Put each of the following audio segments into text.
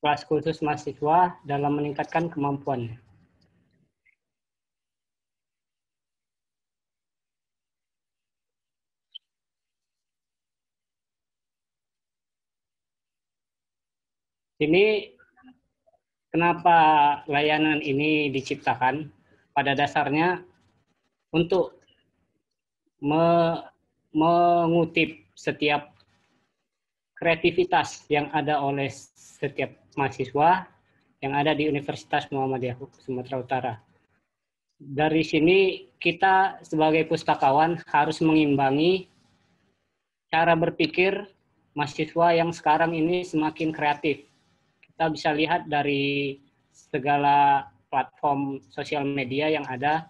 kelas khusus mahasiswa dalam meningkatkan kemampuannya. Ini kenapa layanan ini diciptakan? Pada dasarnya untuk mengutip setiap kreativitas yang ada oleh setiap mahasiswa yang ada di Universitas Muhammadiyah Sumatera Utara. Dari sini kita sebagai pustakawan harus mengimbangi cara berpikir mahasiswa yang sekarang ini semakin kreatif. Kita bisa lihat dari segala platform sosial media yang ada,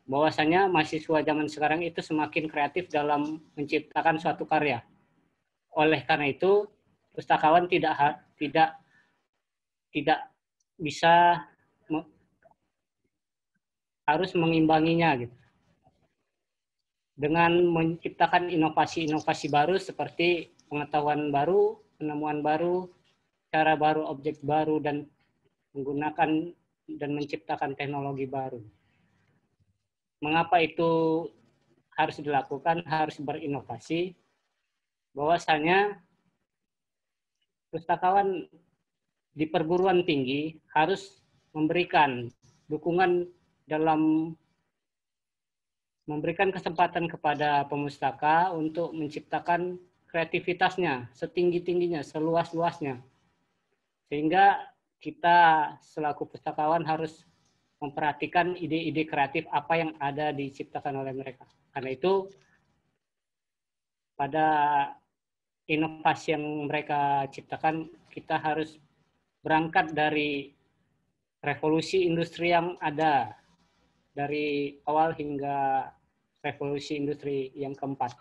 bahwasanya mahasiswa zaman sekarang itu semakin kreatif dalam menciptakan suatu karya. Oleh karena itu, pustakawan tidak bisa harus mengimbanginya gitu. Dengan menciptakan inovasi-inovasi baru seperti pengetahuan baru, penemuan baru, cara baru, objek baru, dan menggunakan dan menciptakan teknologi baru. Mengapa itu harus dilakukan, harus berinovasi? Bahwasanya pustakawan di perguruan tinggi harus memberikan dukungan dalam memberikan kesempatan kepada pemustaka untuk menciptakan kreativitasnya setinggi-tingginya, seluas-luasnya. Sehingga kita selaku pustakawan harus memperhatikan ide-ide kreatif apa yang ada diciptakan oleh mereka. Karena itu, pada inovasi yang mereka ciptakan, kita harus berangkat dari revolusi industri yang ada dari awal hingga revolusi industri yang keempat.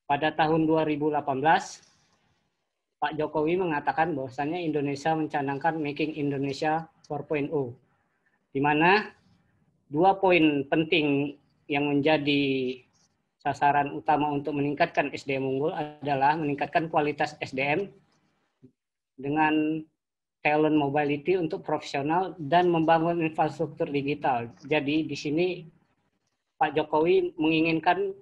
Pada tahun 2018, Pak Jokowi mengatakan bahwasannya Indonesia mencanangkan Making Indonesia 4.0, di mana 2 poin penting yang menjadi sasaran utama untuk meningkatkan SDM unggul adalah meningkatkan kualitas SDM dengan talent mobility untuk profesional dan membangun infrastruktur digital. Jadi di sini Pak Jokowi menginginkan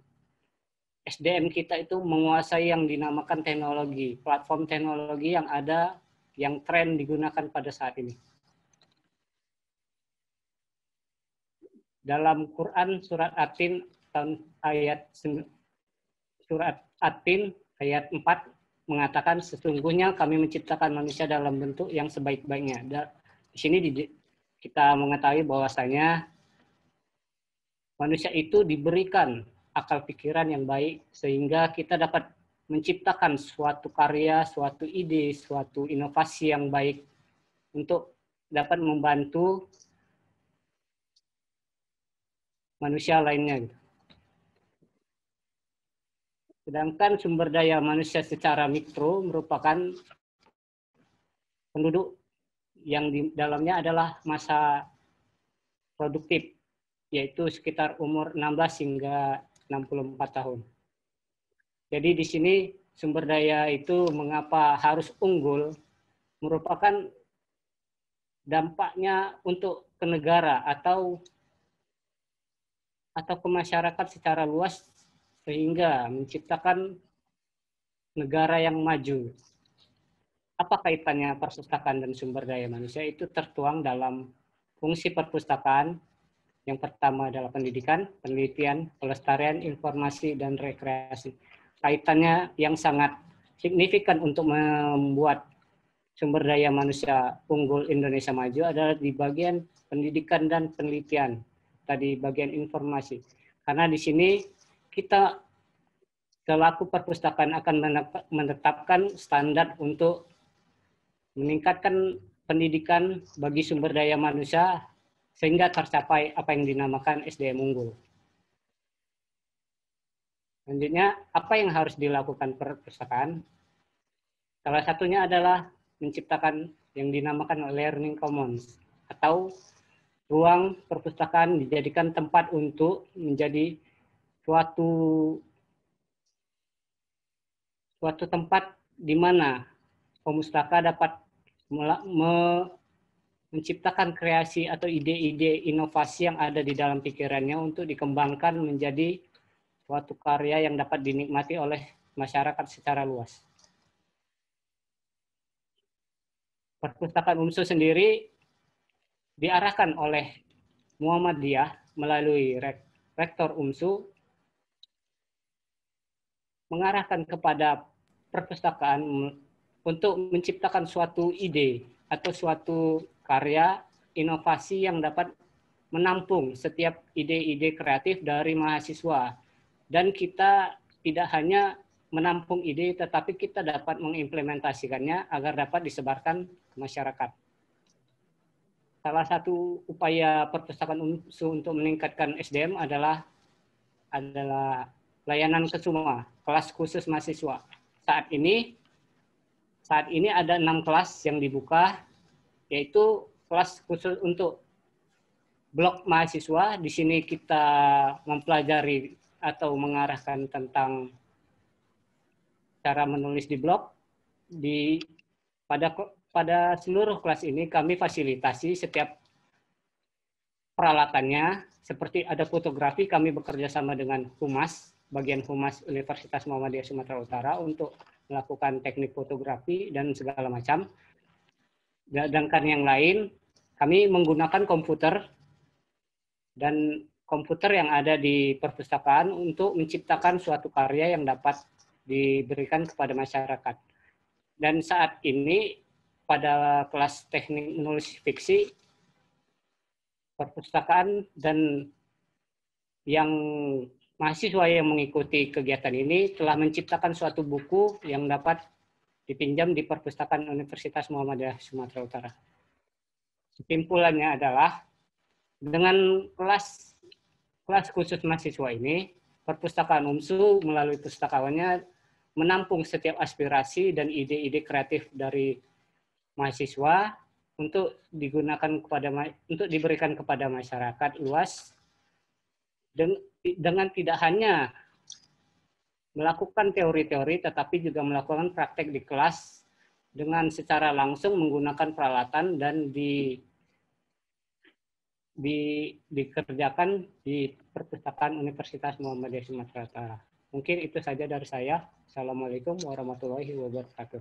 SDM kita itu menguasai yang dinamakan teknologi, platform teknologi yang ada, yang tren digunakan pada saat ini. Dalam Quran surat At-Tin ayat 4 mengatakan sesungguhnya kami menciptakan manusia dalam bentuk yang sebaik-baiknya. Di sini kita mengetahui bahwasanya manusia itu diberikan akal pikiran yang baik sehingga kita dapat menciptakan suatu karya, suatu ide, suatu inovasi yang baik untuk dapat membantu manusia lainnya. Sedangkan sumber daya manusia secara mikro merupakan penduduk yang di dalamnya adalah masa produktif, yaitu sekitar umur 16 hingga 64 tahun. Jadi di sini sumber daya itu mengapa harus unggul, merupakan dampaknya untuk ke negara atau ke masyarakat secara luas sehingga menciptakan negara yang maju. Apa kaitannya perpustakaan dan sumber daya manusia? Itu tertuang dalam fungsi perpustakaan. Yang pertama adalah pendidikan, penelitian, pelestarian, informasi, dan rekreasi. Kaitannya yang sangat signifikan untuk membuat sumber daya manusia unggul Indonesia maju adalah di bagian pendidikan dan penelitian, tadi bagian informasi. Karena di sini kita selaku perpustakaan akan menetapkan standar untuk meningkatkan pendidikan bagi sumber daya manusia sehingga tercapai apa yang dinamakan SDM unggul. Selanjutnya, apa yang harus dilakukan perpustakaan? Salah satunya adalah menciptakan yang dinamakan Learning Commons atau ruang perpustakaan dijadikan tempat untuk menjadi suatu tempat di mana pemustaka dapat menciptakan kreasi atau ide-ide inovasi yang ada di dalam pikirannya untuk dikembangkan menjadi suatu karya yang dapat dinikmati oleh masyarakat secara luas. Perpustakaan UMSU sendiri diarahkan oleh Muhammadiyah melalui Rektor UMSU mengarahkan kepada perpustakaan untuk menciptakan suatu ide atau suatu karya inovasi yang dapat menampung setiap ide-ide kreatif dari mahasiswa. Dan kita tidak hanya menampung ide, tetapi kita dapat mengimplementasikannya agar dapat disebarkan ke masyarakat. Salah satu upaya perpustakaan UMSU untuk meningkatkan SDM adalah layanan ke semua, kelas khusus mahasiswa. Saat ini ada 6 kelas yang dibuka, yaitu kelas khusus untuk blok mahasiswa. Di sini kita mempelajari atau mengarahkan tentang cara menulis di blog. Pada seluruh kelas ini kami fasilitasi setiap peralatannya, seperti ada fotografi, kami bekerja sama dengan Humas, bagian Humas Universitas Muhammadiyah Sumatera Utara untuk melakukan teknik fotografi dan segala macam. Sedangkan yang lain, kami menggunakan komputer dan komputer yang ada di perpustakaan untuk menciptakan suatu karya yang dapat diberikan kepada masyarakat. Dan saat ini pada kelas teknik menulis fiksi, perpustakaan dan yang mahasiswa yang mengikuti kegiatan ini telah menciptakan suatu buku yang dapat dipinjam di perpustakaan Universitas Muhammadiyah Sumatera Utara. Kesimpulannya adalah dengan kelas khusus mahasiswa ini, perpustakaan UMSU melalui pustakawannya menampung setiap aspirasi dan ide-ide kreatif dari mahasiswa untuk diberikan kepada masyarakat luas dengan tidak hanya melakukan teori-teori tetapi juga melakukan praktek di kelas dengan secara langsung menggunakan peralatan dan dikerjakan di perpustakaan Universitas Muhammadiyah Sumatera Utara. Mungkin itu saja dari saya. Assalamualaikum warahmatullahi wabarakatuh.